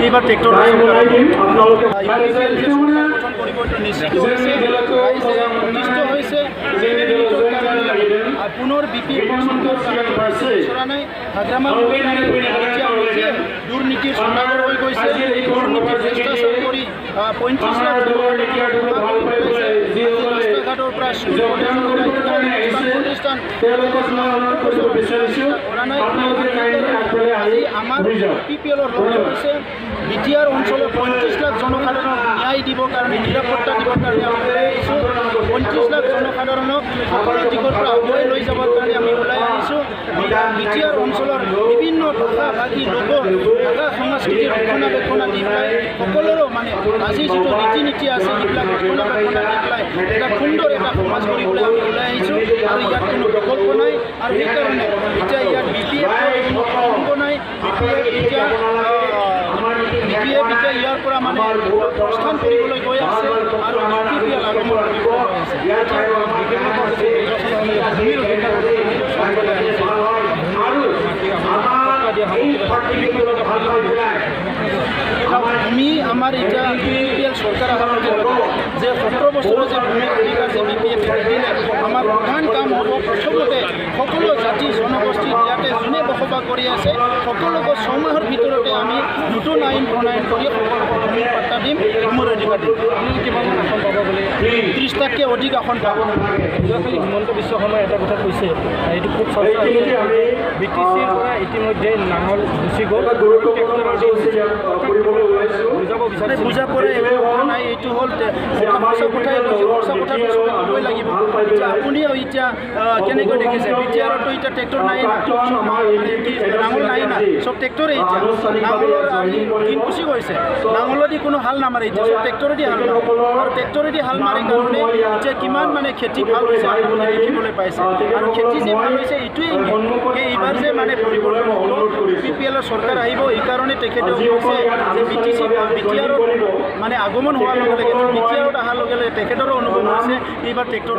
এইবাৰ ট্ৰেক্টৰ নিশ্চিত হৈছে পুনৰ বিপি নাই হাগ্ৰামা দুৰ্নীতিৰ চন্দাগৰ হৈ গৈছে দুৰ্নীতিৰ ভ্ৰষ্টাচাৰ কৰি 35 লাখ ৰাস্তাঘাটৰ পৰা প্ৰতিষ্ঠান আজি আমাৰ PPLৰ লক্ষ্য হৈছে বিটিআৰ অঞ্চলৰ 35 লাখ জনসাধাৰণক ন্যায় দিবৰ কাৰণে নিৰাপত্তা দিবৰ কাৰণে আমি ওলাই আহিছোঁ 35 লাখ জনসাধাৰণক সকলো দিশৰ পৰা আগুৱাই লৈ যাবৰ কাৰণে আমি ওলাই আহিছোঁ বিটিআৰ অঞ্চলৰ বিভিন্ন ভাষা ভাষী লোকৰ ভাষা সংস্কৃতিৰ ৰক্ষণাবেক্ষণা দি পেলাই সকলোৰো মানে আজি যিটো ৰীতি নীতি আছে সেইবিলাক ৰক্ষণাবেক্ষণা দি পেলাই এটা সুন্দৰ এটা সমাজ কৰিবলৈ আমি ওলাই আহিছোঁ আৰু ইয়াত কোনো প্ৰকল্প নাই আৰু সেইকাৰণে এতিয়া ইয়াত BPF নাই BPF এতিয়া ইয়াৰ পৰা মানে প্ৰস্থান কৰিবলৈ গৈ আছে আৰু PPL আগমন কৰিব আমি আমাৰ এতিয়া PPL চৰকাৰ অহাৰ লগে লগে যে 17 বছৰৰ যে ভূমি অধিকাৰ যে BPF দিলে আমাৰ প্ৰধান কাম হ'ব প্ৰথমতে সকলো জাতি জনগোষ্ঠী ইয়াতে যোনে বসবাস কৰি আছে সকলোকে 6 মাহৰ ভিতৰতে আমি নতুন আইন প্ৰণয়ন কৰি সকলোকে ভূমিৰ পাট্টা দিম ভূমিৰ অধিকাৰ দিম কিমান আসন পাব বুলি 30টাতকৈ অধিক আসন পাব যোৱাকালি হিমন্ত বিশ্ব শৰ্মাই এটা কথা কৈছে এইটো খুব চৰ্চা BTCৰ পৰা ইতিমধ্যে নাঙল গুচি গ'ল বুজা পৰে একো নাই এইটো হ'ল সঁচা কথাই ক'বই লাগিব এতিয়া আপুনিও এতিয়া কেনেকৈ দেখিছে BTRতো এতিয়া ট্ৰেক্টৰ নাই না নাঙল নাই না চব ট্ৰেক্টৰে এতিয়া নাঙলৰ দিন গুচি গৈছে নাঙলেদি কোনো হাল নামাৰে এতিয়া চব ট্ৰেক্টৰেদি হাল মাৰে আৰু ট্ৰেক্টৰেদি হাল মাৰে কাৰণে এতিয়া কিমান মানে খেতি ভাল হৈছে আপোনালোকে দেখিবলৈ পাইছে আৰু খেতি যে ভাল হৈছে এইটোৱেই এইবাৰ যে মানে পৰিৱৰ্তন হ'ল PPLৰ চৰকাৰ আহিব এইকাৰণে তেখেতে কৈছে যে BTRত মানে আগমন হোৱাৰ লগে লগে BTRত অহাৰ লগে লগে তেখেতৰো অনুভৱ হৈছে এইবাৰ ট্ৰেক্টৰ